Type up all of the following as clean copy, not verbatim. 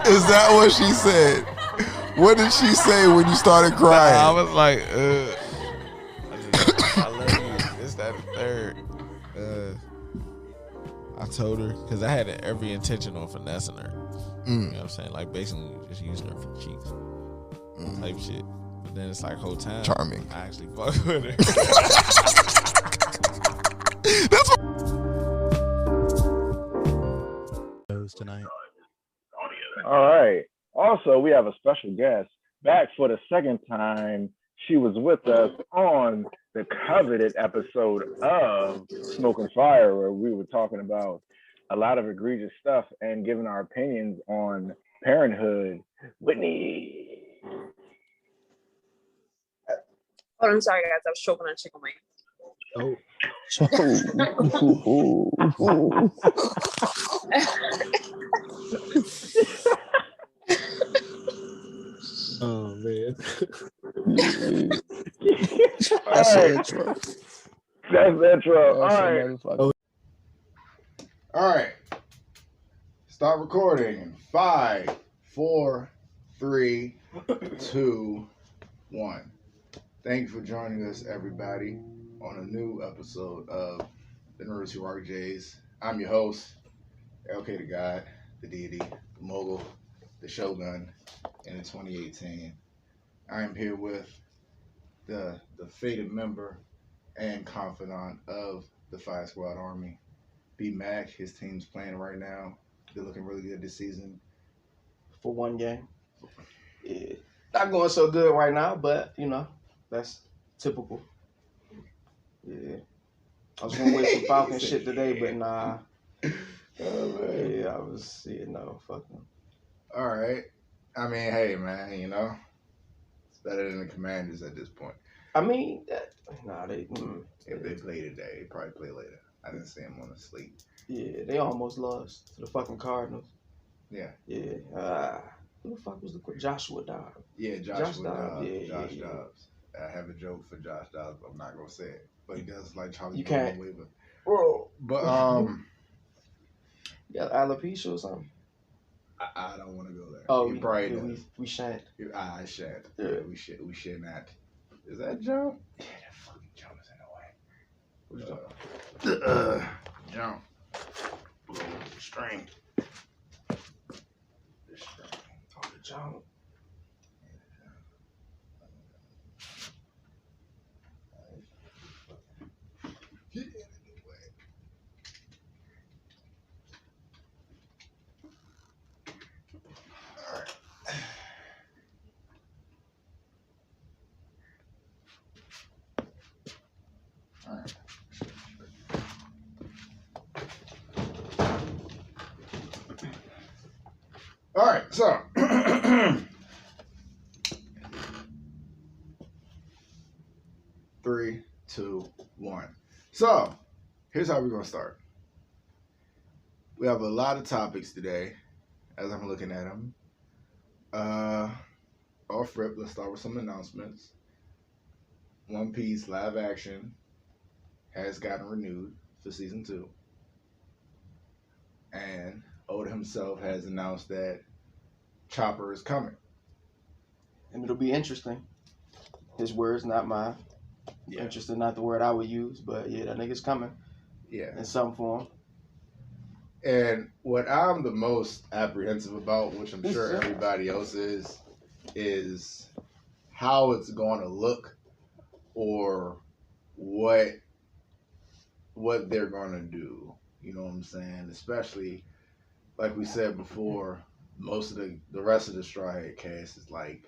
Is that what she said? What did she say when you started crying? I was like, I love you. This, that, and third. I told her, because I had every intention on finessing her. You know what I'm saying? Like, basically just using her for cheeks. Type shit. But then it's like, whole time. Charming. I actually fuck with her. That's what. Tonight. All right. Also, we have a special guest back for the second time. She was with us on the coveted episode of Smoke and Fire, where we were talking about a lot of egregious stuff and giving our opinions on parenthood. Whitney. Oh, I'm sorry, guys. I was choking on chicken wings. Oh. Oh man. That's the intro. That's the intro. All right. All right. Start recording in 5, 4, 3, 2, 1. Thank you for joining us, everybody, on a new episode of the Nerds Who Rock Jays. I'm your host, LK the God, the deity, the mogul, the shogun in 2018. I am here with the fated member and confidant of the Fire Squad Army, B Mac. His team's playing right now. They're looking really good this season. For one game. Yeah. Not going so good right now, but you know, that's typical. Yeah. I was gonna wear some Falcon shit today, but nah. Yeah, I was no, fuck them. All right. I mean, hey man, you know, it's better than the Commanders at this point. I mean, If they play today, they probably play later. I didn't see them on the slate. Yeah, they almost lost to the fucking Cardinals. Yeah. Yeah. Who the fuck was the Joshua Dobbs? Yeah, Josh Dobbs. Yeah, Josh yeah. Dobbs. I have a joke for Josh Dobbs, but I'm not gonna say it. But he does like Charlie. You can't. Bro. But Yeah, alopecia or something. I don't want to go there. Oh, you probably does. We shan't. I shan't. Yeah. We should not. Is that Joe? Yeah, that fucking Joe is in the way. What you talking? Joe. Blow the string. The string. Talk to John. Get in the way. All right. All right. All right, so 3, 2, 1. So here's how we're gonna start. We have a lot of topics today, as I'm looking at them. Off rip, let's start with some announcements. One Piece live action has gotten renewed for season 2. And Oda himself has announced that Chopper is coming. And it'll be interesting. His words, not mine. Yeah. Interesting, not the word I would use, but yeah, that nigga's coming. Yeah. In some form. And what I'm the most apprehensive about, which I'm sure everybody else is how it's going to look or what they're going to do. You know what I'm saying? Especially, like we said before, most of the rest of the Straw Hat cast is like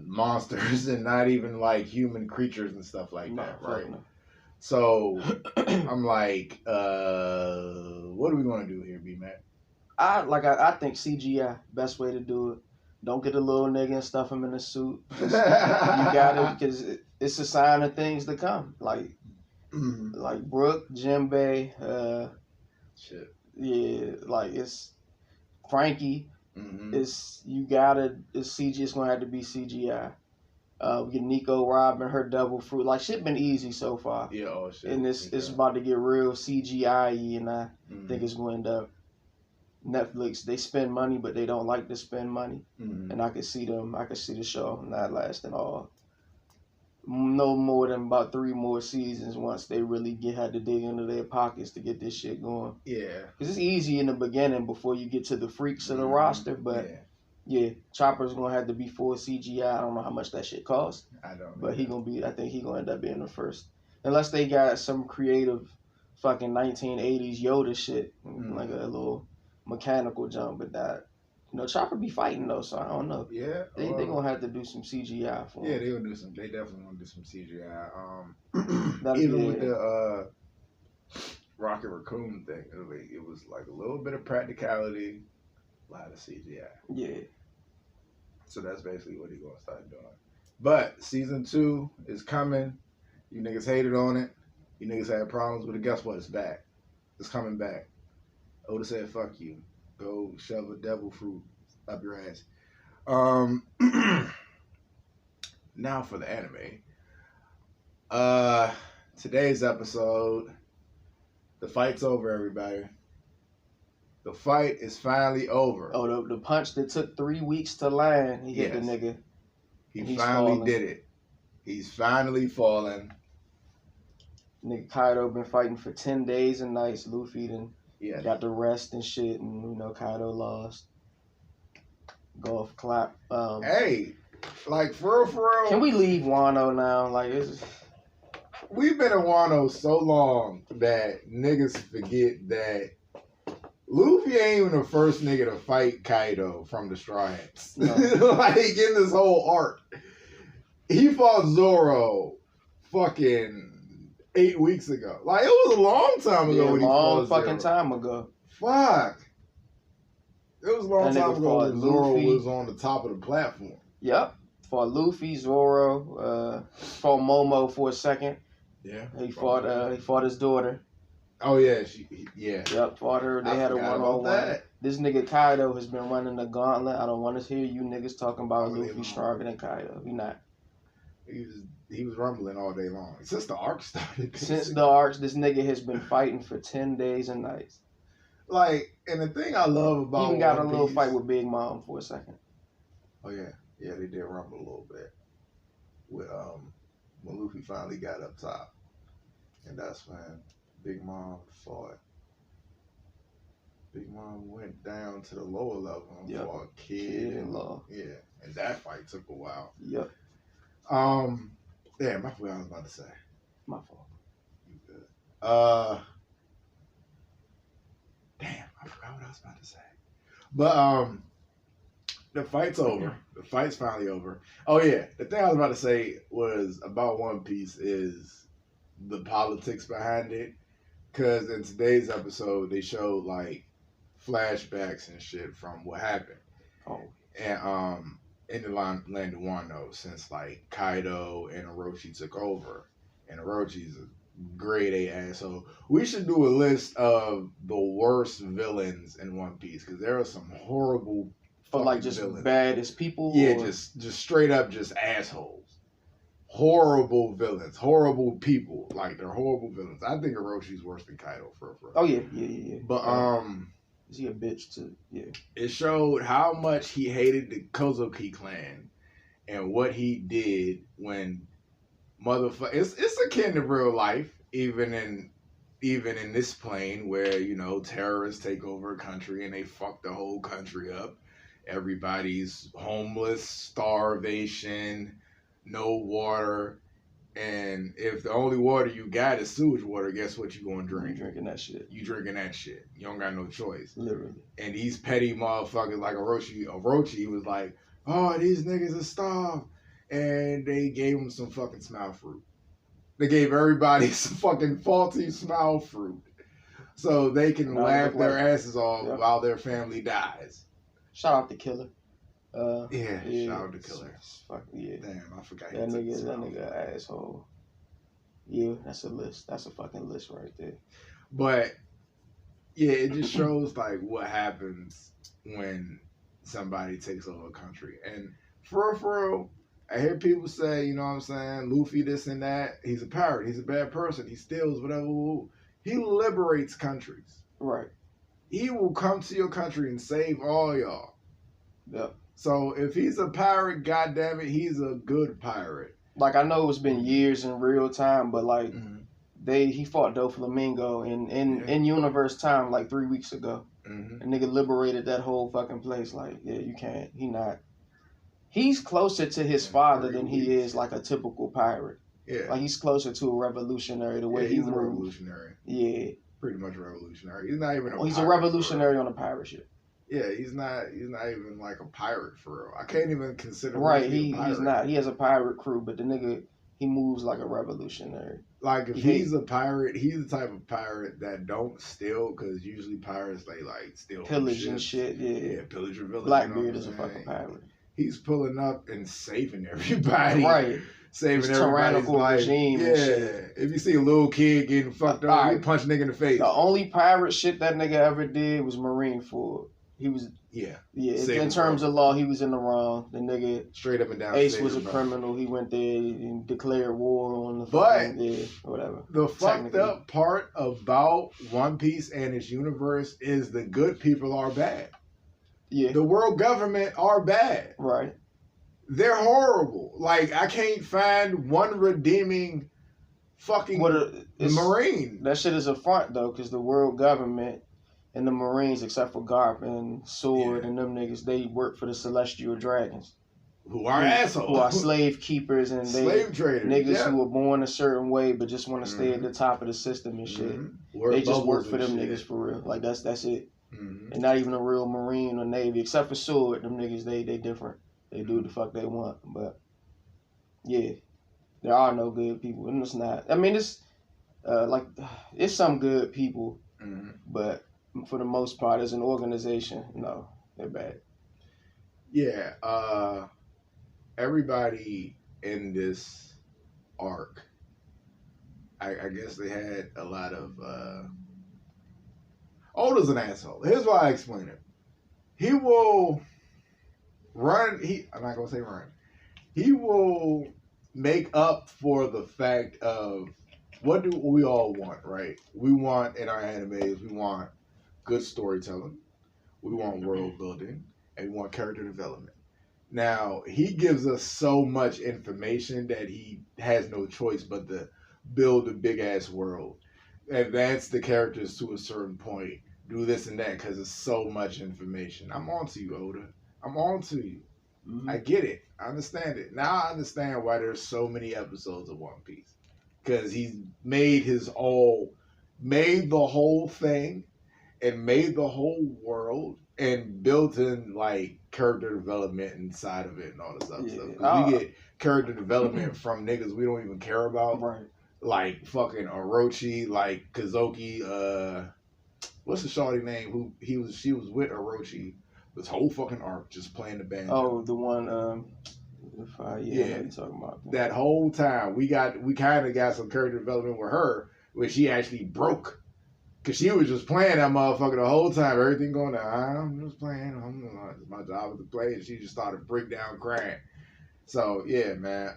monsters and not even like human creatures and stuff like that, right? No. So I'm like, what are we going to do here, B-Mac? I think CGI, best way to do it. Don't get a little nigga and stuff him in a suit. You got it, because it's a sign of things to come. Like Brooke, Jinbei, shit. Yeah, like it's Frankie. Mm-hmm. It's CG. It's gonna have to be CGI. We get Nico, Robin, her double fruit. Like shit been easy so far. Yeah, oh shit. And it's about to get real CGI-y, and I think it's going to end up Netflix, they spend money, but they don't like to spend money. Mm-hmm. And I could see the show not lasting no more than about 3 more seasons once they really had to dig into their pockets to get this shit going. Yeah. Because it's easy in the beginning before you get to the freaks of the roster, but yeah, Chopper's going to have to be full CGI. I don't know how much that shit costs. I don't know. But I think he going to end up being the first. Unless they got some creative fucking 1980s Yoda shit, like a little mechanical jump, but that, Chopper be fighting though, so I don't know. Yeah, they gonna have to do some CGI for him. Yeah, they will do some. They definitely want to do some CGI. Even with the Rocket Raccoon thing, it was like a little bit of practicality, a lot of CGI. Yeah. So that's basically what he's gonna start doing. But season 2 is coming. You niggas hated on it. You niggas had problems with it. Guess what? It's back. It's coming back. Oda said, "Fuck you. Go shove a devil fruit up your ass." Now for the anime. Today's episode, the fight's over, everybody. The fight is finally over. Oh, the punch that took 3 weeks to land, he hit the nigga. He finally did it. He's finally fallen. Nigga Kaido been fighting for 10 days and nights. Luffy got the rest and shit, and Kaido lost. Golf clap. Hey, like for real. Can we leave Wano now? We've been in Wano so long that niggas forget that Luffy ain't even the first nigga to fight Kaido from the Straw Hats. No. Like in this whole arc, he fought Zoro fucking 8 weeks ago. Like it was a long time ago. When he fought fucking Zoro. Time ago. Fuck. It was a long time ago when Zoro was on the top of the platform. Yep. For Luffy, Zoro, fought Momo for a second. Yeah. He fought his daughter. Oh yeah, Yep, fought her. They had a 1-on-1. This nigga Kaido has been running the gauntlet. I don't want to hear you niggas talking about Luffy stronger than Kaido. He not. He was rumbling all day long. Since the arc started. Basically. Since the arc, this nigga has been fighting for 10 days and nights. Like, and the thing I love about even got a little fight with Big Mom for a second. Oh yeah, they did rumble a little bit with when Luffy finally got up top, and that's when Big Mom fought. Big Mom went down to the lower level and fought Kid and Law. Yeah, and that fight took a while. Yep. Damn, I forgot what I was about to say. My fault. You good? Damn, I forgot what I was about to say. But the fight's over. The fight's finally over. Oh yeah, the thing I was about to say was about One Piece is the politics behind it. Because in today's episode, they showed like flashbacks and shit from what happened. Oh. And in the land of Wano, since like Kaido and Orochi took over, and Orochi's a grade A asshole. We should do a list of the worst villains in One Piece because there are some horrible, like just villains. Bad as people. Yeah, or? just straight up just assholes. Horrible villains, horrible people. Like they're horrible villains. I think Oroshi's worse than Kaido for. Oh yeah. But is he a bitch too? Yeah. It showed how much he hated the Kozuki clan and what he did when it's akin to real life, even in this plane where terrorists take over a country and they fuck the whole country up. Everybody's homeless, starvation, no water, and if the only water you got is sewage water, guess what you gonna drink? You drinking that shit. You drinking that shit. You don't got no choice. Literally. And these petty motherfuckers like Orochi was like, oh, these niggas are starved. And they gave him some fucking smile fruit. They gave everybody some fucking faulty smile fruit. So they can laugh their asses off while their family dies. Shout out to Killer. Shout out to Killer. Yeah. Damn, I forgot. That nigga asshole. Yeah, that's a list. That's a fucking list right there. But yeah, it just shows like what happens when somebody takes over a country. And for real, I hear people say, you know what I'm saying, Luffy this and that. He's a pirate. He's a bad person. He steals whatever. He liberates countries. Right. he will come to your country and save all y'all. Yep. So if he's a pirate, goddamn it, he's a good pirate. Like I know it's been years in real time, but like Mm-hmm. he fought Doflamingo in universe time like 3 weeks ago. Mm-hmm. And nigga liberated that whole fucking place. Like, yeah, you can't. He's closer to his father than he is like a typical pirate. Yeah. Like he's closer to a revolutionary the way he he's a moves. revolutionary. Yeah. Pretty much a revolutionary. He's not even a He's pirate a revolutionary on a pirate ship. Yeah, he's not even like a pirate for real. I can't even consider Right, him a pirate. he's not. He has a pirate crew, but the nigga he moves like a revolutionary. Like if he's a pirate, he's the type of pirate that don't steal, because usually pirates they like steal Pillage and shit. Yeah, pillage or village. Blackbeard is a fucking pirate. He's pulling up and saving everybody. Right. Saving everybody's tyrannical life. regime. Yeah. And shit. If you see a little kid getting fucked up, you punch nigga in the face. The only pirate shit that nigga ever did was Marineford. He was in terms of law, he was in the wrong. The nigga straight up and down. Ace was a criminal. He went there and declared war on the fucking, whatever. The fucked up part about One Piece and its universe is the good people are bad. Yeah. The world government are bad. Right. They're horrible. Like I can't find one redeeming fucking Marine. That shit is a front though, because the world government and the Marines, except for Garp and Sword and them niggas, they work for the Celestial Dragons. Who are assholes. Who are slave keepers and slave traders. Niggas who were born a certain way but just want to stay at the top of the system and shit. They just work for them niggas for real. Like that's it. And not even a real Marine or Navy, except for Sword. Them niggas, they different. They do what the fuck they want. But yeah, there are no good people. And it's not. I mean, it's it's some good people, but for the most part, as an organization, no, they're bad. Yeah, everybody in this arc, I guess they had a lot of. Oda's an asshole. Here's why I explain it. He will run. I'm not gonna say run. He will make up for the fact of what do we all want, right? We want in our animes, we want good storytelling, we want world building, and we want character development. Now, he gives us so much information that he has no choice but to build a big ass world, advance the characters to a certain point, do this and that, because it's so much information. I'm on to you, Oda. I'm on to you. I get it. I understand it. Now I understand why there's so many episodes of One Piece. Because he's made the whole thing and made the whole world and built in like character development inside of it and all this other stuff. We get character development from niggas we don't even care about. Right. Like fucking Orochi, like Kazoki, what's the shawty name? She was with Orochi this whole fucking arc, just playing the band. Oh, the one, you're talking about that whole time. We kind of got some character development with her, where she actually broke, cause she was just playing that motherfucker the whole time. Everything going down. I'm just playing. My job is to play, and she just started break down crying. So yeah, man.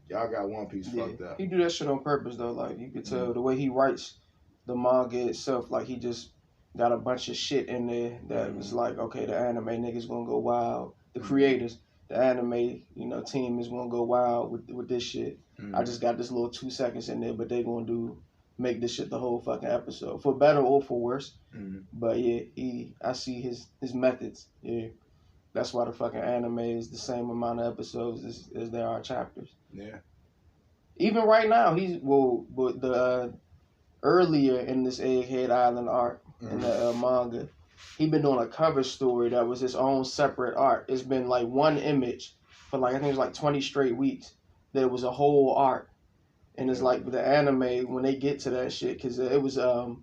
Y'all got One Piece fucked up. He do that shit on purpose though. Like you could tell the way he writes the manga itself. Like he just got a bunch of shit in there that was like, okay, the anime niggas gonna go wild. The creators, the anime, team is gonna go wild with this shit. I just got this little 2 seconds in there, but they gonna make this shit the whole fucking episode, for better or for worse. But yeah, I see his methods. Yeah, that's why the fucking anime is the same amount of episodes as there are chapters. Yeah. Even right now, earlier in this Egghead Island arc in the manga, he been doing a cover story that was his own separate art. It's been like one image for like I think it was like 20 straight weeks. There was a whole art, and it's like the anime when they get to that shit, because it was the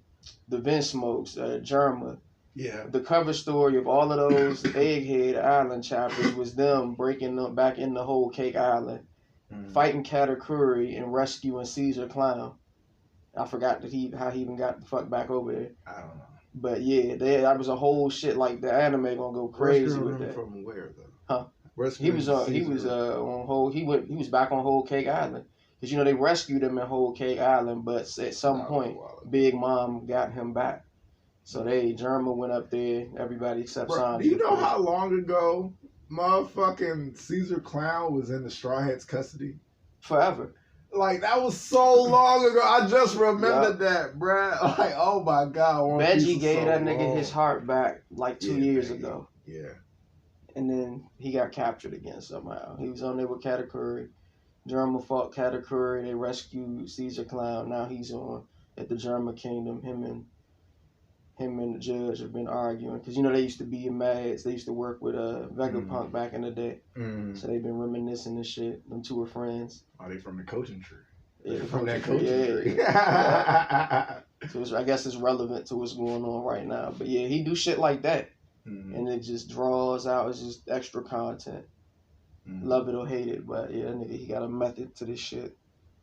Vince Smokes, Germa. Yeah. The cover story of all of those Egghead Island chapters was them breaking them back in the whole Cake Island, fighting Katakuri and rescuing Caesar Clown. I forgot how he even got the fuck back over there. I don't know. But yeah, that was a whole shit. Like the anime gonna go crazy with that. From where though? Huh? He was back on Whole Cake Island, because they rescued him in Whole Cake Island, but at some point Big Mom got him back. So German went up there. Everybody except Bro, Sanji. do you know how long ago motherfucking Caesar Clown was in the Straw Hats' custody? Forever. Like, that was so long ago. I just remembered that, bruh. Like, oh my God. Veggie gave that nigga his heart back like 2 years ago. Yeah. And then he got captured again somehow. He was on there with Katakuri. Germa fought Katakuri. They rescued Caesar Clown. Now he's on at the Germa Kingdom. Him and the judge have been arguing. Because, you know, they used to be in Mads. They used to work with Vegapunk back in the day. So they've been reminiscing and shit. Them two are friends. Are they from the coaching tree? Yeah, from that coaching tree. So I guess it's relevant to what's going on right now. But yeah, he do shit like that. And it just draws out. It's just extra content. Love it or hate it. But yeah, nigga, he got a method to this shit.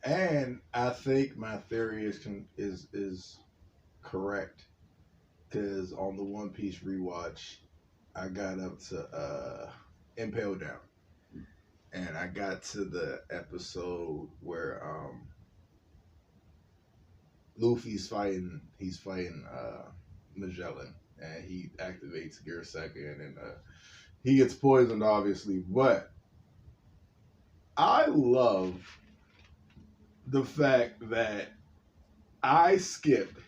And I think my theory is correct. Because on the One Piece rewatch, I got up to Impel Down. And I got to the episode where Luffy's fighting Magellan, and he activates Gear Second, and he gets poisoned, obviously. But I love the fact that I skipped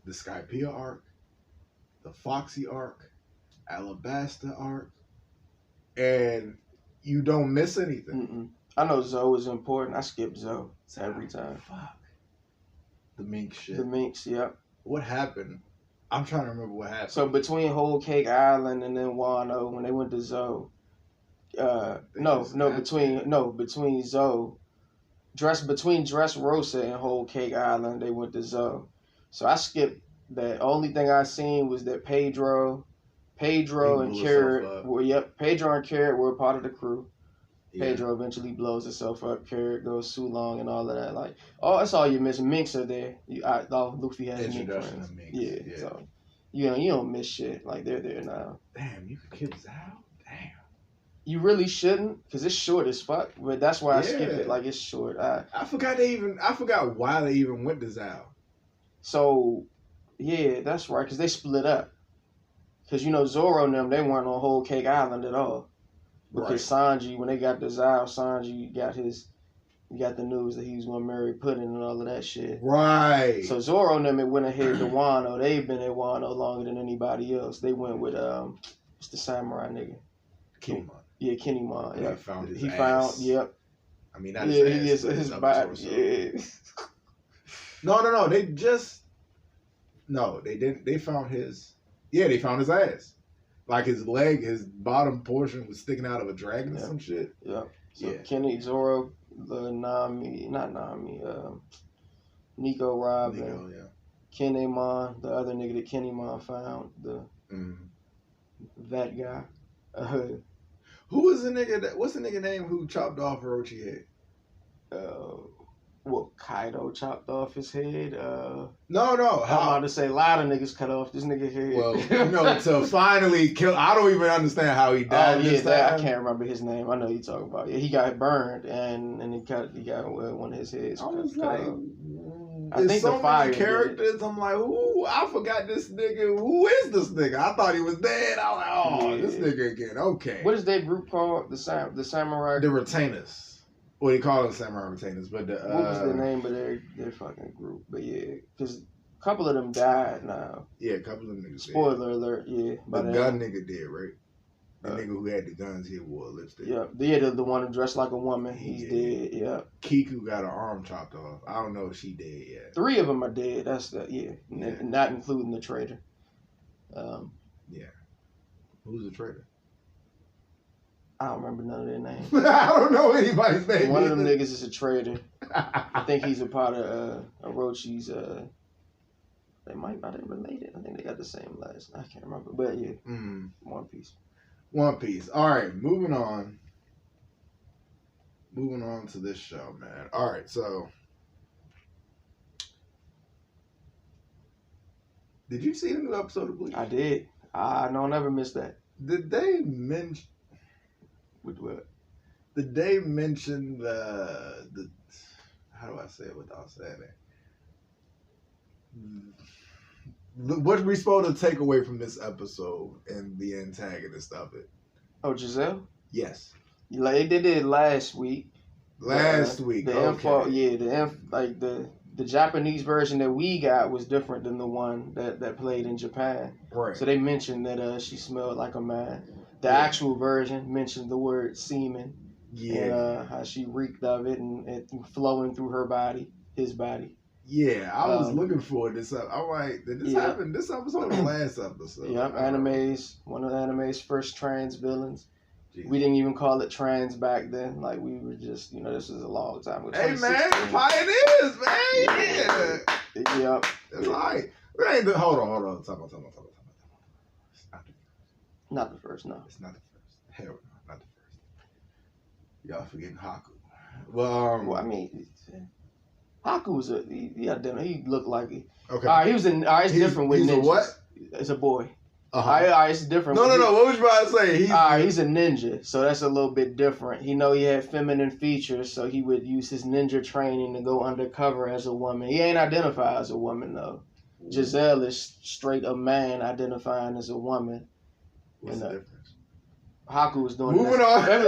the Skypiea arc, the Foxy arc, Alabasta arc, and you don't miss anything. I know Zoe is important. I skip Zoe every time. Fuck. The mink shit. The minks, yep. What happened? I'm trying to remember what happened. So between Whole Cake Island and then Wano, when they went to Zoe, between Zoe, between Dressrosa and Whole Cake Island, they went to Zoe. So I skipped that. Only thing I seen was that Pedro and Carrot were a part of the crew. Yeah. Pedro eventually blows himself up. Carrot goes too long and all of that. Like, that's all you're missing. Minks are there. Luffy has mink friends. Yeah. So you don't miss shit. Like, they're there now. Damn, you could kill Zao? Damn. You really shouldn't, because it's short as fuck. But that's why I skip it. Like, it's short. I forgot why they even went to Zao. So yeah, that's right. Because they split up. Because Zoro and them, they weren't on Whole Cake Island at all. Because Sanji, when they got to Zao, Sanji got the news that he was going to marry Puddin and all of that shit. Right. So Zoro and them, it went ahead to Wano. They've been at Wano longer than anybody else. They went with, what's the samurai nigga? Kinemon. Yeah, Kinemon. Yeah. He found his ass. I mean, not his ass, his body. Yeah. No. They didn't. They found his. Yeah, they found his ass. Like, his leg, his bottom portion was sticking out of a dragon or some shit. Yeah. So Zoro, Nico Robin, Kinemon, the other nigga that Kinemon found, that guy. Who was the nigga what's the nigga name who chopped off Orochi head? Kaido chopped off his head. No. I'm about to say a lot of niggas cut off this nigga head. Well, to finally kill. I don't even understand how he died. I can't remember his name. I know you're talking about. Yeah, he got burned and he got one of his heads. I was like, I think so the fire many characters. I'm like, ooh, I forgot this nigga. Who is this nigga? I thought he was dead. I was like, this nigga again. Okay. What is that group called? The Samurai. The Retainers. Well, they call them Samurai Retainers, but what was the name of their fucking group? But yeah, because a couple of them died now. Yeah, a couple of them niggas. Spoiler alert. Yeah, the gun nigga did, right? The nigga who had the guns, he wore lipstick. Yeah, the one who dressed like a woman. He's dead. Yeah. Kiku got her arm chopped off. I don't know if she dead yet. 3 of them are dead. That's not including the traitor. Yeah. Who's the traitor? I don't remember none of their names. I don't know anybody's name. One of them niggas is a traitor. I think he's a part of Orochi's. They might not have related. I think they got the same last. I can't remember, but yeah, One Piece. One Piece. All right, moving on. Moving on to this show, man. All right, so did you see the new episode of Bleach? I did. I don't never miss that. Did they mention? What? Did they mention the? How do I say it without saying it? what we supposed to take away from this episode and the antagonist of it? Oh, Giselle? Yes. Like they did it last week. Last week. The info, like the Japanese version that we got was different than the one that played in Japan. Right. So they mentioned that she smelled like a man. The actual version mentioned the word semen. Yeah. And how she reeked of it and it flowing through her body, his body. Yeah, I was looking forward to this. I'm like, did this happen this episode or the last episode? Yep, one of anime's first trans villains. Jeez. We didn't even call it trans back then. Like, we were just, this was a long time ago. Hey, man, pioneers, man. Yeah. Yep. That's all right. Hold on. Talk about. It's not the first, no. It's not the first. Hell no, not the first. Y'all forgetting Haku. Well, I mean, Haku was he looked like he. Okay. He was in. It's different with ninjas. He's a what? It's a boy. Uh-huh. It's different. No. What was you about to say? He's a ninja, so that's a little bit different. He had feminine features, so he would use his ninja training to go undercover as a woman. He ain't identify as a woman though. Giselle is straight a man identifying as a woman. What's the difference? Haku was doing Moving on. It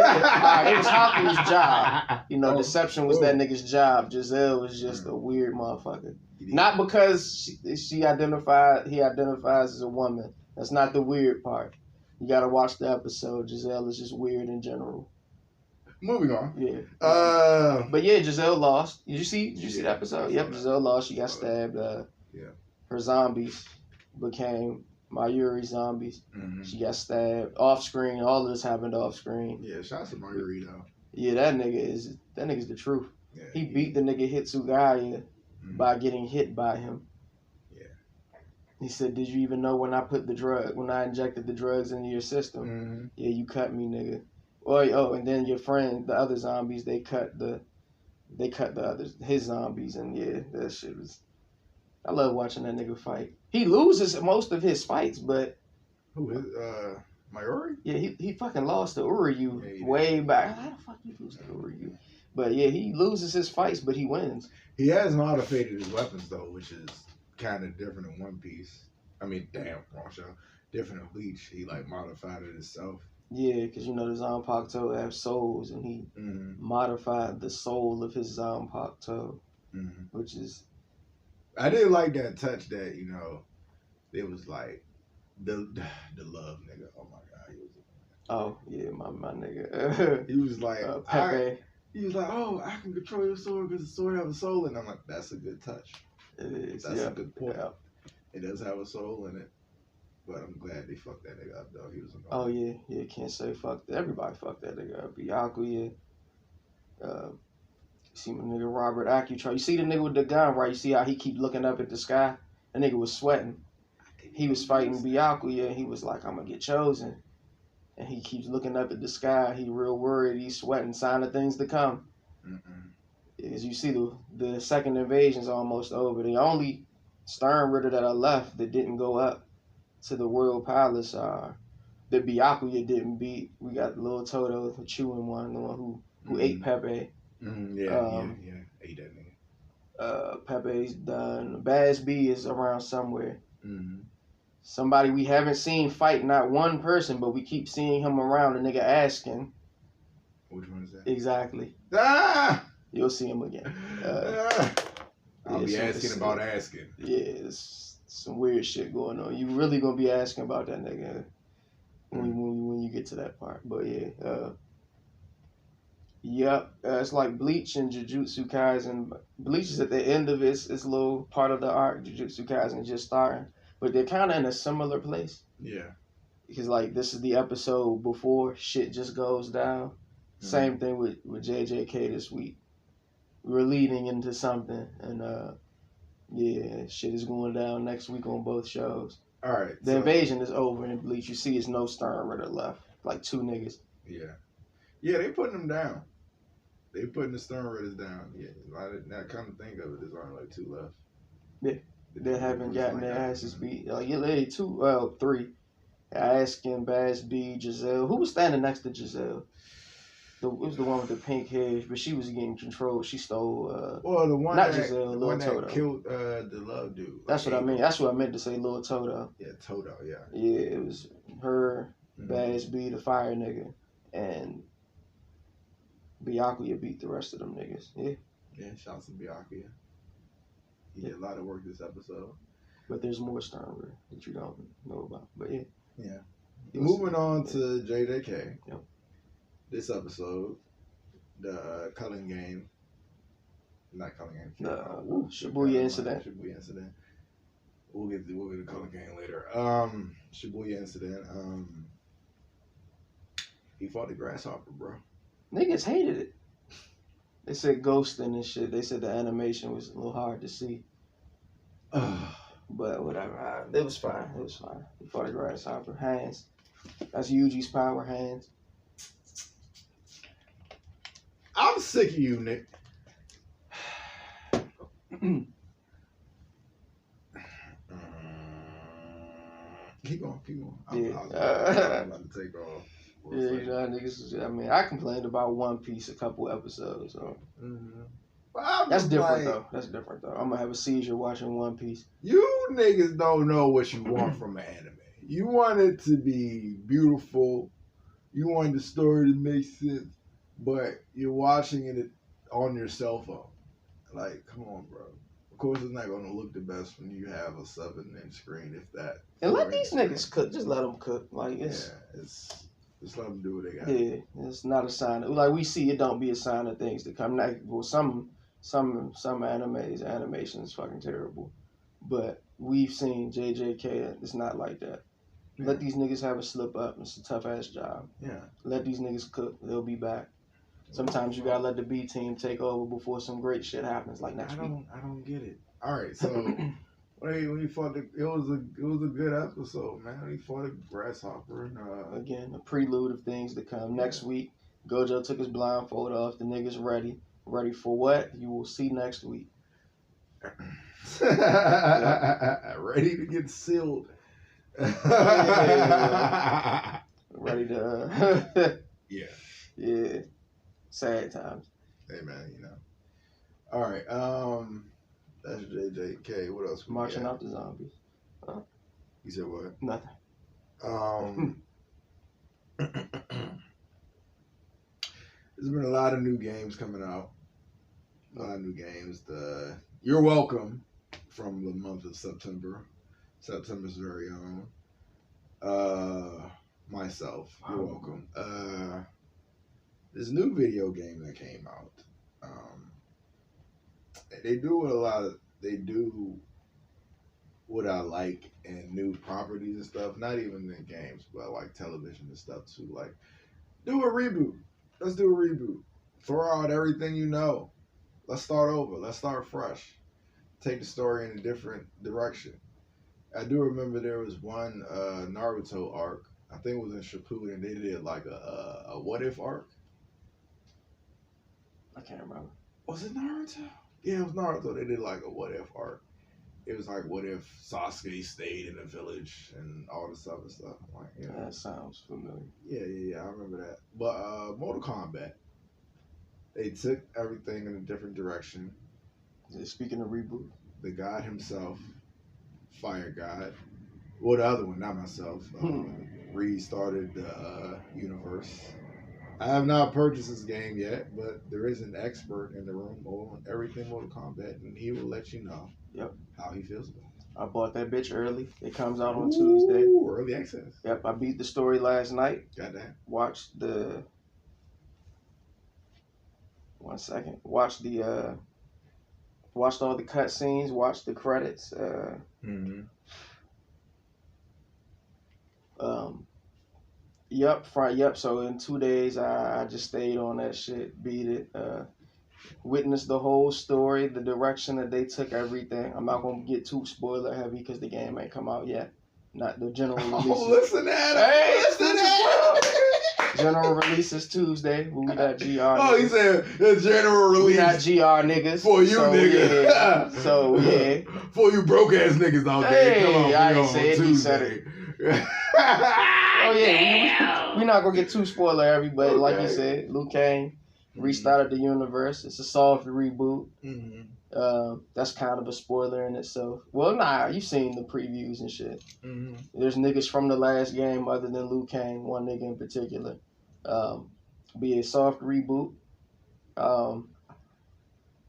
was Haku's job. Deception was that nigga's job. Giselle was just a weird motherfucker. Not because he identifies as a woman. That's not the weird part. You gotta watch the episode. Giselle is just weird in general. Moving on. Yeah. But yeah, Giselle lost. Did you see the episode? Yep, Giselle lost. She got stabbed. Her zombies became Mayuri zombies. Mm-hmm. She got stabbed off screen. All of this happened off screen. Yeah, shout out to Mayuri though. Yeah, that nigga's the truth. Yeah, he beat the nigga Hitsugaya by getting hit by him. Yeah. He said, "Did you even know when I injected the drugs into your system? Mm-hmm. Yeah, you cut me, nigga. And then your friend, the other zombies, they cut his zombies, and yeah, that shit was. I love watching that nigga fight. He loses most of his fights, but who is Mayuri? Yeah, he fucking lost to Uryu way back. How the fuck you lose to Uryu? But yeah, he loses his fights, but he wins. He has modified his weapons though, which is kind of different in One Piece. I mean, wrong show. Different in Bleach. He modified it himself. Yeah, because the Zanpakuto have souls, and he modified the soul of his Zanpakuto, which is. I did like that touch that it was like the love nigga. Oh my god, he was. Oh yeah, my nigga. He was like Pepe. He was like, oh, I can control your sword because the sword have a soul, and I'm like, that's a good touch. It is. That's a good point. Yeah. It does have a soul in it, but I'm glad they fucked that nigga up though. He was annoying. Oh yeah, can't say fuck. Everybody fucked that nigga up. Byakuya. See my nigga Robert Acutro. You see the nigga with the gun, right? You see how he keep looking up at the sky? That nigga was sweating. He was fighting Byakuya, and he was like, I'm gonna get chosen. And he keeps looking up at the sky. He real worried. He's sweating, sign of things to come. As you see, the second invasion's almost over. The only Stern Ritter that I left that didn't go up to the Royal Palace that Byakuya didn't beat. We got Lil Toto, the chewing one, the one who ate Pepe. Yeah, ate that nigga. Pepe's done. Baz B is around somewhere. Somebody we haven't seen fight, not one person, but we keep seeing him around. The nigga asking. Which one is that? Exactly. Ah! You'll see him again. I'll be asking about asking. Yeah, it's some weird shit going on. You really gonna be asking about that nigga when you get to that part. But yeah. Yep, it's like Bleach and Jujutsu Kaisen. Bleach is at the end of its little part of the arc. Jujutsu Kaisen is just starting, but they're kind of in a similar place. Yeah. Because this is the episode before shit just goes down. Same thing with JJK this week. We're leading into something, and shit is going down next week on both shows. All right. The invasion is over in Bleach. You see, it's no Stern Ritter left. Like 2 niggas. Yeah. Yeah, they putting them down. They putting the Stern Ritters down. Yeah, I kind of think of it. There's only 2 left. Yeah, they haven't gotten their asses beat. Yeah, 3. Asking, Baz B, Giselle. Who was standing next to Giselle? It was the one with the pink hair, but she was getting controlled. She stole. Well, the one not that, Giselle, the Lil one that Toto. killed the love dude. That's what I mean. That's what I meant to say, Lil Toto. Yeah, Toto. Yeah. Yeah, it was her, Bass B, the fire nigga, and Byakuya beat the rest of them niggas. Yeah. Yeah. Shouts to Byakuya. He did a lot of work this episode. But there's more stronger that you don't know about. But yeah. Yeah. Moving on to JJK. Yep. This episode, the Culling Game. Not Culling Game. Shibuya incident. Shibuya incident. We'll get the Culling Game later. Shibuya incident. He fought the grasshopper, bro. Niggas hated it. They said ghosting and shit. They said the animation was a little hard to see. But whatever. It was fine. It was fine. He fought a grasshopper. Hands. That's Yuji's power, hands. I'm sick of you, Nick. Keep going. I'm about to take off. Yeah, you know, niggas. I mean, I complained about One Piece a couple episodes. So. That's different though. I'm gonna have a seizure watching One Piece. You niggas don't know what you want from an anime. You want it to be beautiful. You want the story to make sense, but you're watching it on your cell phone. Like, come on, bro. Of course, it's not gonna look the best when you have a 7-inch screen, if that. And let these niggas cook. Just let them cook. Like it's. Yeah, just let them do what they got. Yeah, it's not a sign. Like we see, it don't be a sign of things to come. Like, well, some animation is fucking terrible, but we've seen JJK. It's not like that. Yeah. Let these niggas have a slip up. It's a tough ass job. Yeah. Let these niggas cook. They'll be back. Sometimes you gotta let the B team take over before some great shit happens. Like next week. I don't get it. All right, so when he fought it was a good episode, man. He fought a grasshopper and again, a prelude of things to come. Next week, Gojo took his blindfold off. The niggas ready. Ready for what? You will see next week. Ready to get sealed. Ready to. Yeah. Yeah. Sad times. Hey man, you know. All right. That's JJK. What else? Marching out the zombies. You said what? Nothing. There's been a lot of new games coming out. A lot of new games. You're Welcome from the month of September. September's very own. Myself. You're Welcome. This new video game that came out. They do what I like in new properties and stuff. Not even in games, but like television and stuff too. Like, do a reboot. Let's do a reboot. Throw out everything you know. Let's start over. Let's start fresh. Take the story in a different direction. I do remember there was one Naruto arc. I think it was in Shippuden. They did like a what if arc. I can't remember. Was it Naruto? Yeah, it was Naruto. They did like a what if arc. It was like, what if Sasuke stayed in the village and all this other stuff. Like, yeah. That sounds familiar. Yeah. I remember that. But Mortal Kombat, they took everything in a different direction. Speaking of reboot, the god himself, Fire God, well, the other one, not myself, restarted the universe. I have not purchased this game yet, but there is an expert in the room on everything Mortal Kombat, and he will let you know how he feels about it. I bought that bitch early. It comes out on Tuesday. Early access. Yep, I beat the story last night. Goddamn. Watched all the cutscenes, watched the credits. Yep. So in 2 days, I just stayed on that shit, beat it, witnessed the whole story, the direction that they took everything. I'm not gonna get too spoiler heavy because the game ain't come out yet. Not the general release. Oh, listen at it. General release is Tuesday. We got GR. Oh, he said the general release. We got GR niggas. For you niggas. Yeah. So, yeah. For you broke ass niggas out there. Hey, come on, I ain't said he said it. Oh yeah, we're not gonna get too spoiler heavy, but like you said, Liu Kang restarted the universe. It's a soft reboot. That's kind of a spoiler in itself. Well, nah, you've seen the previews and shit. There's niggas from the last game other than Liu Kang, one nigga in particular. Be a soft reboot.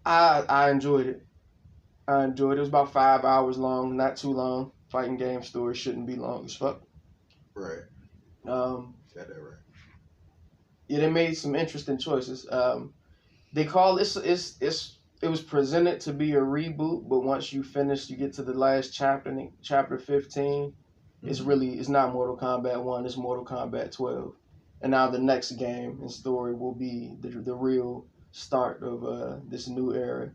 I enjoyed it. I enjoyed it. It was about 5 hours long, not too long. Fighting game story shouldn't be long as fuck. Right. Got that right. Yeah, they made some interesting choices. They call it was presented to be a reboot, but once you finish, you get to the last chapter 15. It's not Mortal Kombat 1, it's Mortal Kombat 12. And now the next game and story will be the real start of this new era.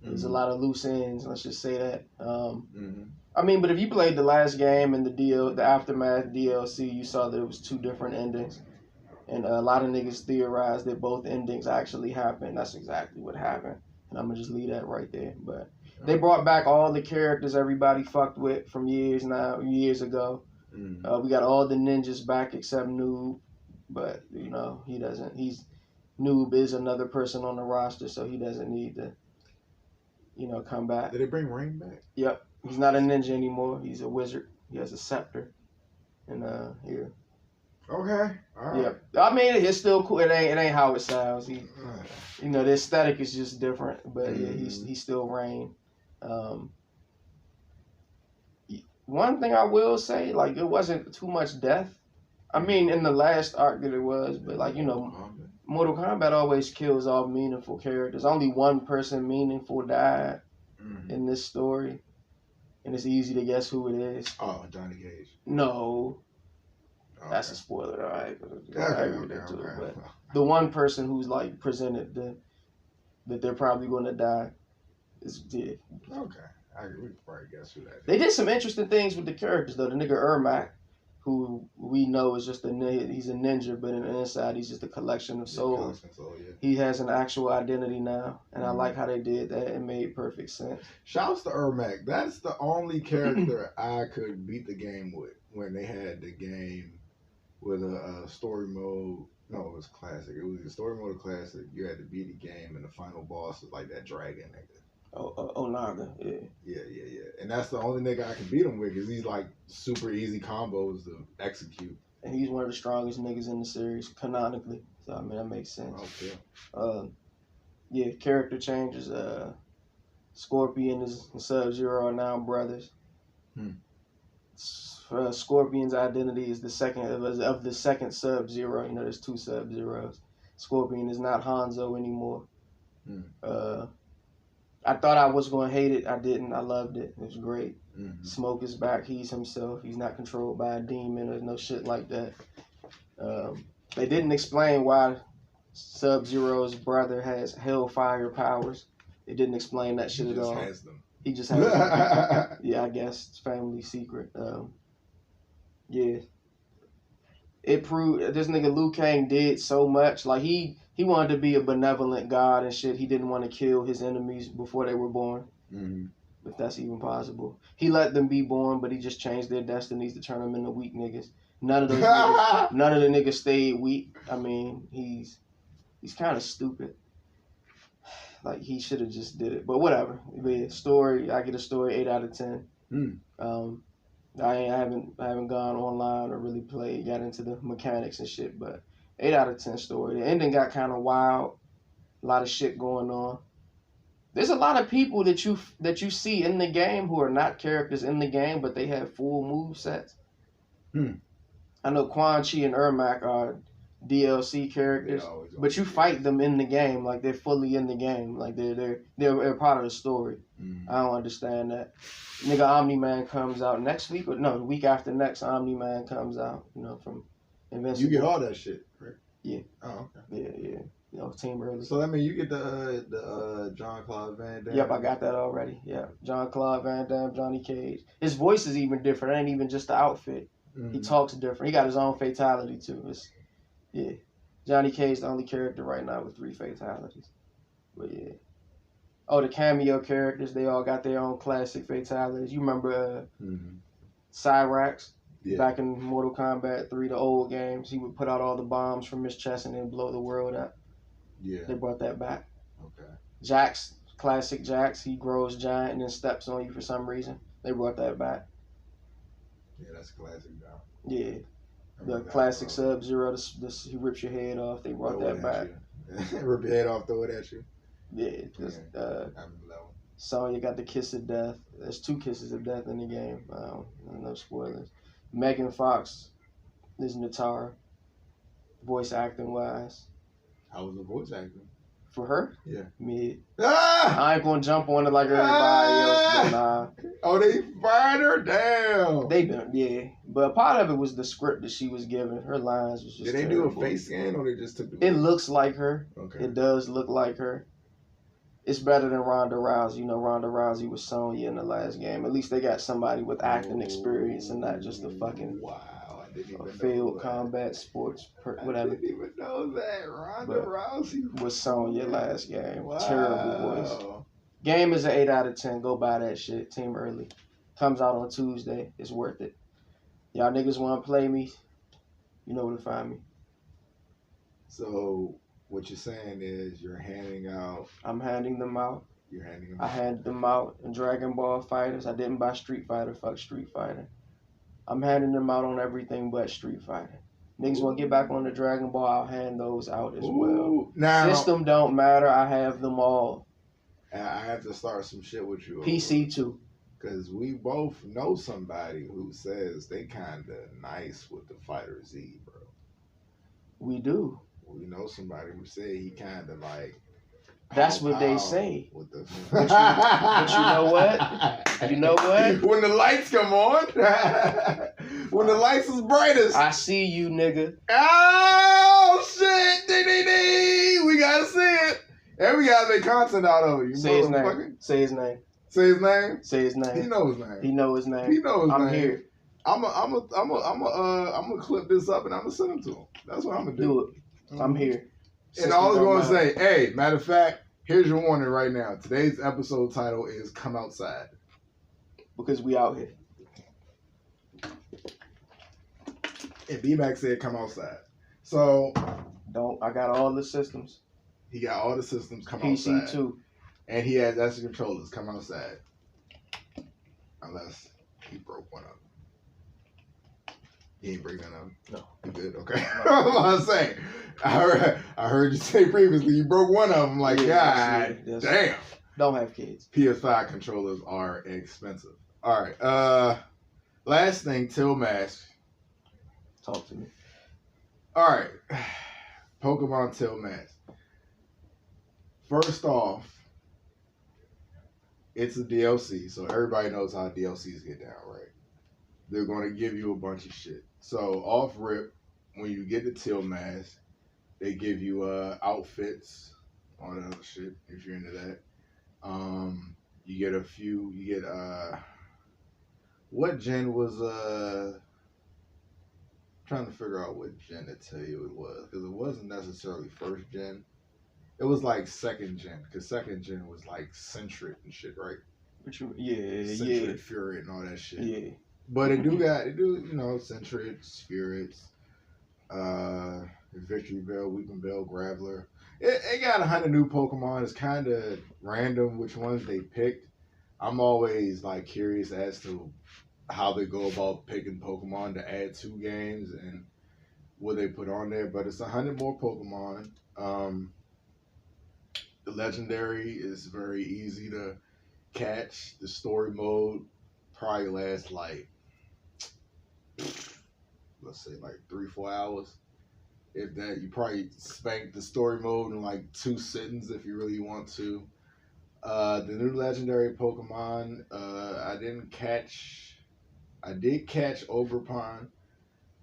There's a lot of loose ends, let's just say that. I mean, but if you played the last game and the Aftermath DLC, you saw that it was two different endings. And a lot of niggas theorized that both endings actually happened. That's exactly what happened. And I'm going to just leave that right there. But they brought back all the characters everybody fucked with from years ago. We got all the ninjas back except Noob. But, you know, Noob is another person on the roster, so he doesn't need to, you know, come back. Did they bring Rain back? Yep. He's not a ninja anymore. He's a wizard. He has a scepter. And, here. Okay. All right. Yep. I mean, it's still cool. It ain't how it sounds. You know, the aesthetic is just different. But, yeah, he's still Rain. One thing I will say, like, it wasn't too much death. I mean, in the last arc that it was, but, like, you know, Mortal Kombat always kills all meaningful characters. Only one person meaningful died in this story. And it's easy to guess who it is. Oh, Johnny Cage. No. Okay. That's a spoiler, all right? Okay. But the one person who's, like, presented that they're probably going to die is dead. Okay. We can probably guess who that is. They did some interesting things with the characters, though. The nigga Ermac, who we know is just he's a ninja, but in the inside he's just a collection of souls. He has an actual identity now, and I like how they did that. It made perfect sense. Shouts to Ermac. That's the only character I could beat the game with when they had the game with a story mode. No, it was classic. It was a story mode of classic. You had to beat the game, and the final boss was like that dragon nigga. Onaga, yeah. Yeah. And that's the only nigga I can beat him with because he's like super easy combos to execute. And he's one of the strongest niggas in the series, canonically. So, I mean, that makes sense. Okay. Yeah, character changes. Scorpion and Sub-Zero are now brothers. Scorpion's identity is the second of the second Sub-Zero. You know, there's two Sub-Zeros. Scorpion is not Hanzo anymore. I thought I was going to hate it. I didn't. I loved it. It was great. Smoke is back. He's himself. He's not controlled by a demon or no shit like that. They didn't explain why Sub-Zero's brother has hellfire powers. They didn't explain that shit at all. Has them. He just has them. Yeah, I guess it's family secret. Yeah. It proved this nigga Liu Kang did so much. Like, he wanted to be a benevolent god and shit. He didn't want to kill his enemies before they were born. If that's even possible. He let them be born, but he just changed their destinies to turn them into weak niggas. None of the niggas stayed weak. I mean, he's kind of stupid. Like, he should have just did it. But whatever. Yeah, story, I get a story 8 out of 10. I haven't gone online or really got into the mechanics and shit, but 8 out of 10 story. The ending got kind of wild. A lot of shit going on. There's a lot of people that you see in the game who are not characters in the game, but they have full move sets. I know Quan Chi and Ermac are DLC characters, but you fight them in the game, like they're fully in the game, like they're part of the story. I don't understand that. Nigga, Omni-Man comes out next week, or no, the week after next, Omni-Man comes out. You know, from Invincible. You get all that shit, right? Yeah. Oh, okay. Yeah. You know, Team Early. So that means you get the Jean-Claude Van Damme. Yep, I got that already. Yeah, Jean-Claude Van Damme, Johnny Cage. His voice is even different. It ain't even just the outfit. He talks different. He got his own fatality too. Yeah, Johnny Cage the only character right now with 3 fatalities. But yeah. Oh, the cameo characters, they all got their own classic fatalities. You remember Cyrax? Yeah. Back in Mortal Kombat 3, the old games, he would put out all the bombs from his chest and then blow the world up. Yeah. They brought that back. Okay. Jax, classic Jax, he grows giant and then steps on you for some reason. They brought that back. Yeah, that's classic now. Yeah. The classic Sub-Zero, he rips your head off. They brought that back. Rip your head off, throw it at you. Yeah. Sonya got the kiss of death. There's 2 kisses of death in the game. No spoilers. Megan Fox is Natara, voice acting wise. How was the voice acting? For her? Yeah. Mid. Ah! I ain't gonna jump on it like everybody else, but nah. Oh, they fired her down. They been, yeah. But part of it was the script that she was given. Her lines was just Did they terrible. do a face scan or they just took the It looks like her. Okay. It does look like her. It's better than Ronda Rousey. You know, Ronda Rousey was Sonya in the last game. At least they got somebody with acting experience and not just a fucking failed combat sports, whatever. I didn't even know that. Ronda Rousey was Sonya last game. Wow. Terrible voice. Game is an 8 out of 10. Go buy that shit. Team Early. Comes out on Tuesday. It's worth it. Y'all niggas want to play me? You know where to find me. So what you're saying is you're handing out. I'm handing them out. You're handing them I out. handed them out in Dragon Ball Fighters. I didn't buy Street Fighter. Fuck Street Fighter. I'm handing them out on everything but Street Fighter. Niggas want to get back on the Dragon Ball, I'll hand those out as well. Now, System don't matter. I have them all. I have to start some shit with you. PC too. Because we both know somebody who says they kind of nice with the Fighter Z, bro. We do. We know somebody who said he kind of like. That's what they say. With the... but you know what? You know what? When the lights come on, when the lights is brightest. I see you, nigga. Oh, shit. Ding, ding, ding. We got to see it. And we got to make content out of it. You say his name. Say his name. Say his name. Say his name. He knows his name. He knows his name. He knows his name. I'm here. I'm gonna clip this up and I'm gonna send him to him. That's what I'm gonna do. Do it. I'm here. And I was gonna say, hey, matter of fact, here's your warning right now. Today's episode title is "Come Outside." Because we out here. And B-Mac said, "Come outside." So I got all the systems. He got all the systems. Come PC outside. too. And he has extra controllers. Come outside. Unless he broke one of them. He ain't break none of them. No. You good? Okay. I was about to say. I heard you say previously you broke one of them. Like, God damn. Don't have kids. PS5 controllers are expensive. All right. Last thing, Till Mask. Talk to me. All right. Pokemon Till Mask. First off, it's a DLC, so everybody knows how DLCs get down, right? They're going to give you a bunch of shit. So off rip, when you get the Till Mask, they give you outfits, all that other shit, if you're into that. You get a few, what gen was, trying to figure out what gen to tell you it was, because it wasn't necessarily first gen. It was like second gen, because second gen was like Centric and shit, right? Centric, Fury, and all that shit. Yeah. But it do, Centric, Spirits, Victory Bell, Weeping Bell, Graveler. It got 100 new Pokemon. It's kind of random which ones they picked. I'm always like curious as to how they go about picking Pokemon to add to games and what they put on there. But it's 100 more Pokemon. The legendary is very easy to catch. The story mode probably lasts like, let's say like 3-4 hours. If that, you probably spank the story mode in like 2 sittings if you really want to. The new legendary Pokemon, I did catch Ogerpon,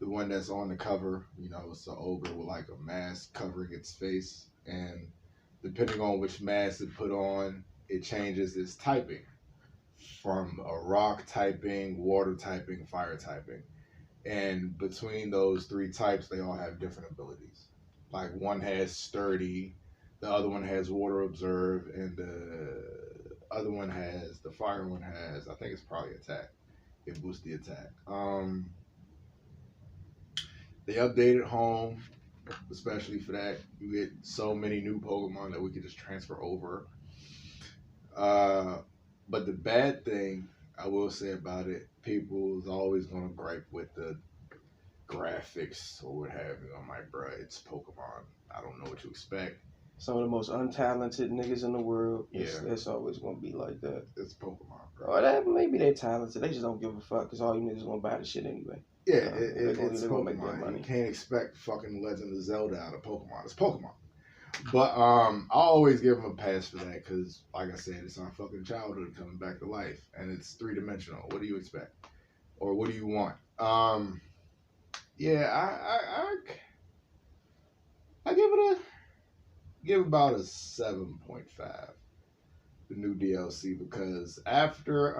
the one that's on the cover. You know, it's an ogre with like a mask covering its face, and depending on which mask it put on, it changes its typing from a rock typing, water typing, fire typing. And between those 3 types, they all have different abilities. Like one has sturdy, the other one has water observe, and the other one the fire one has, I think it's probably attack. It boosts the attack. They updated home, especially for that. You get so many new Pokemon that we could just transfer over. But the bad thing I will say about it, people is always gonna gripe with the graphics or what have you. I'm like, bruh, it's Pokemon. I don't know what you expect. Some of the most untalented niggas in the world. Yeah. It's always gonna be like that. It's Pokemon, bro. Or that maybe they talented. They just don't give a fuck because all you niggas gonna buy the shit anyway. Yeah, It's it's gonna make their Pokemon. money. You can't expect fucking Legend of Zelda out of Pokemon. It's Pokemon. But I always give them a pass for that because, like I said, it's our fucking childhood coming back to life, and it's 3-dimensional. What do you expect, or what do you want? Yeah, I give about a 7.5. The new DLC because after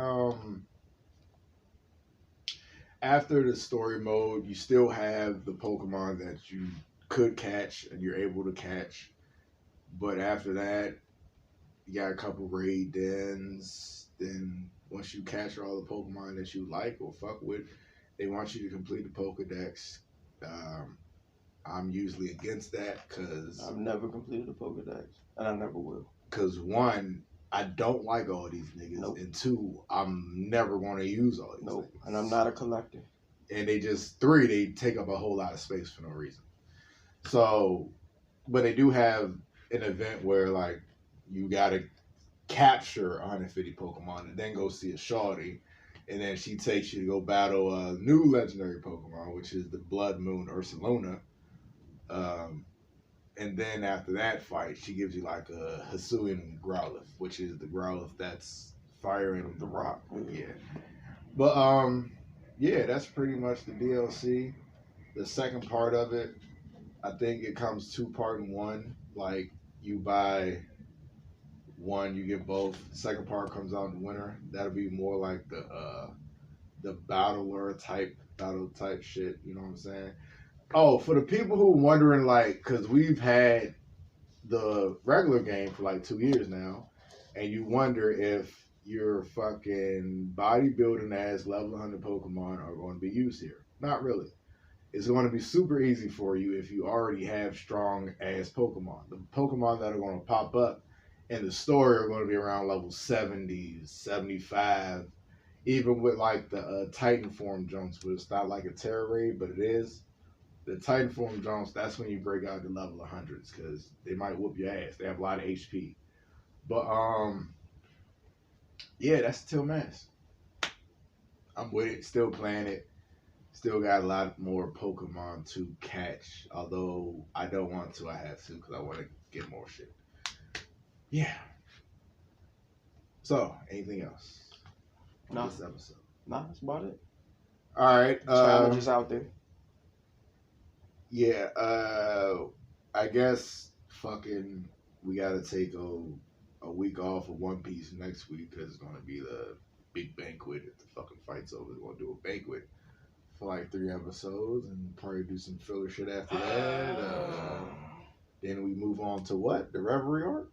the story mode, you still have the Pokemon that you could catch and you're able to catch. But after that, you got a couple raid dens. Then once you catch all the Pokemon that you like or fuck with, they want you to complete the Pokedex. I'm usually against that because I've never completed a Pokedex, and I never will. Because one, I don't like all these niggas, Nope. and two, I'm never going to use all these Nope, niggas. and I'm not a collector. And three, they take up a whole lot of space for no reason. So, but they do have an event where, like, you got to capture 150 Pokemon and then go see a shawty, and then she takes you to go battle a new legendary Pokemon, which is the Blood Moon Ursaluna. And then after that fight, she gives you like a Hisuian Growlithe, which is the Growlithe that's firing the rock. Yeah. But yeah, that's pretty much the DLC. The second part of it, I think it comes 2-part in one. Like you buy one, you get both. The second part comes out in the winter. That'll be more like the battle type shit. You know what I'm saying? Oh, for the people who are wondering, like, because we've had the regular game for like 2 years now, and you wonder if your fucking bodybuilding ass level 100 Pokemon are going to be used here. Not really. It's going to be super easy for you if you already have strong ass Pokemon. The Pokemon that are going to pop up in the story are going to be around level 70, 75, even with like the Titan form jumps, but it's not like a Terra Raid, but it is. The Titan form jumps, that's when you break out the level 100s because they might whoop your ass. They have a lot of HP. But yeah, that's Till Mass. I'm with it, still playing it. Still got a lot more Pokemon to catch. Although I don't want to, I have to because I want to get more shit. Yeah. So, anything else? No. This episode. Nah, that's about it. All right. Challenges out there. Yeah, I guess fucking we gotta take a week off of One Piece next week because it's gonna be the big banquet. If the fucking fight's over, we're gonna do a banquet for like 3 episodes and probably do some filler shit after that. Then we move on to what? The Reverie arc?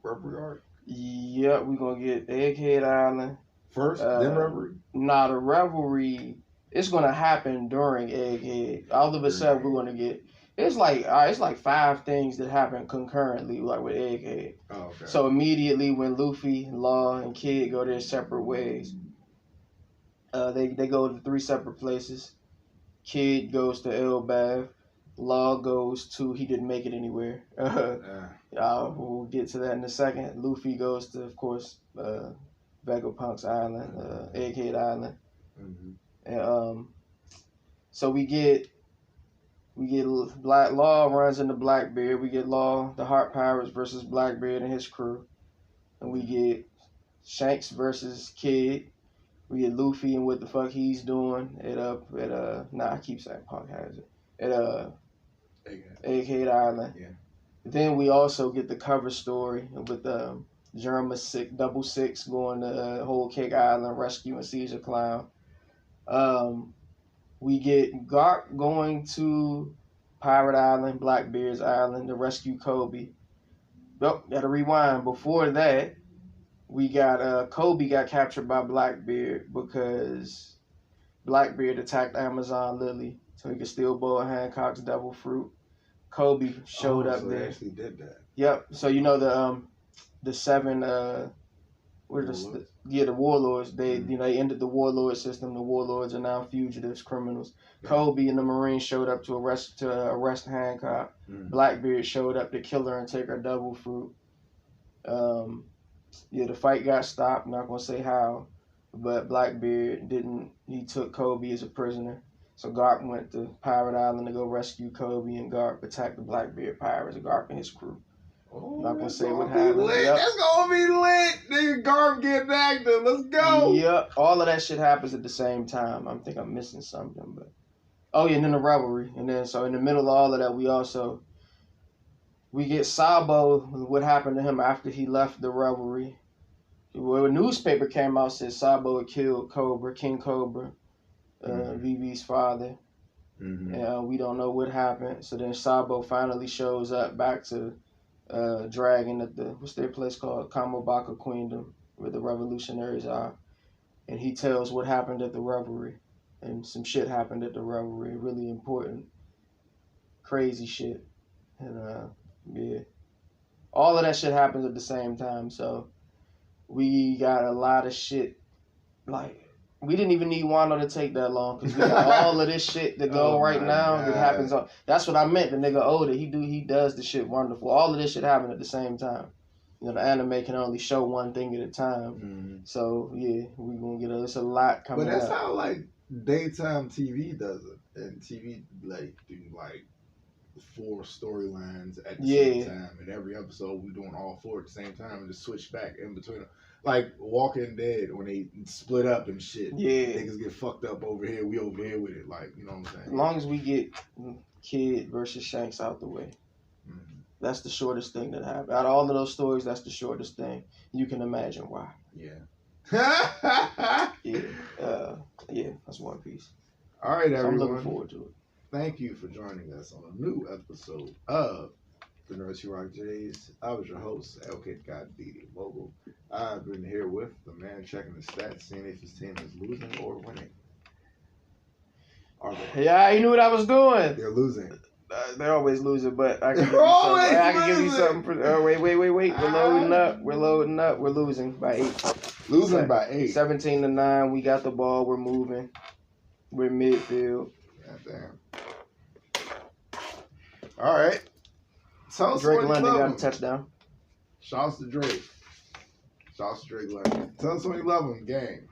Reverie arc? Yeah, we're gonna get Egghead Island. First, then Reverie? Nah, the Revelry, it's gonna happen during Egghead. All of a sudden, we're gonna get. It's like 5 things that happen concurrently, like with Egghead. Oh, okay. So immediately when Luffy, Law, and Kid go their separate ways, they go to 3 separate places. Kid goes to Elbaf. Law goes to he didn't make it anywhere. We'll get to that in a second. Luffy goes to, of course, Vegapunk's island, Egghead Island. Mm-hmm. And so we get Black Law runs into Blackbeard. We get Law, the Heart Pirates versus Blackbeard and his crew. And we get Shanks versus Kid. We get Luffy and what the fuck he's doing I keep saying Punk has it. At Egghead Island. Yeah. Then we also get the cover story with Germa 666 going to Whole Cake Island rescuing Caesar Clown. We get Garp going to Pirate Island, Blackbeard's Island to rescue Kobe. Nope, gotta rewind. Before that, we got Kobe got captured by Blackbeard because Blackbeard attacked Amazon Lily so he could steal Bull Hancock's devil fruit. Kobe showed up so there. They actually did that. Yep. So you know the 7 the warlords. They they ended the warlord system. The warlords are now fugitives, criminals. Yeah. Kobe and the Marines showed up to arrest Hancock. Blackbeard showed up to kill her and take her devil fruit. The fight got stopped. Not gonna say how, but Blackbeard didn't. He took Kobe as a prisoner. So Garp went to Pirate Island to go rescue Kobe, and Garp attacked the Blackbeard pirates. Garp and his crew. Oh, Not gonna say what happened. happened. Yep. That's gonna be lit. Nigga, Garp getting active. Let's go. Yep. All of that shit happens at the same time. I think I'm missing something, but and then the revelry, and then so in the middle of all of that, we get Sabo. What happened to him after he left the revelry? Well, a newspaper came out said Sabo had killed King Cobra, VV's father. And we don't know what happened. So then Sabo finally shows up back to Dragon at what's their place called? Kamobaka Queendom, where the revolutionaries are. And he tells what happened at the revelry. And some shit happened at the revelry. Really important, crazy shit. And all of that shit happens at the same time. So we got a lot of shit. Like, we didn't even need Wano to take that long because we got all of this shit to go right now. God. That happens. That's what I meant. The nigga Oda, he does the shit wonderful. All of this shit happened at the same time. The anime can only show one thing at a time. So yeah, we gonna get it's a lot coming. But that's up. how like daytime TV does it, and TV like do like 4 storylines at the same time, and every episode we doing all 4 at the same time, and just switch back in between them. Like Walking Dead when they split up and shit. Yeah, niggas get fucked up over here, we over here with it. Like, you know what I'm saying? As long as we get Kid versus Shanks out the way, that's the shortest thing that happened. Out of all of those stories, that's the shortest thing. You can imagine why. Yeah. Yeah, that's One Piece. All right, everyone. So I'm looking forward to it. Thank you for joining us on a new episode of the Nursery Rock Jays. I was your host, LK God Didi Mogul. I've been here with the man checking the stats, seeing if his team is losing or winning. Are they? Yeah, you knew what I was doing. They're losing. They're always losing, but I can give you something. Wait. We're loading up. We're losing by 8. Losing by 8. 17-9. We got the ball. We're moving. We're midfield. Goddamn. All right. Drake London got a touchdown. Shouts to Drake. Shouts to Drake London. Tell us when you love him, gang.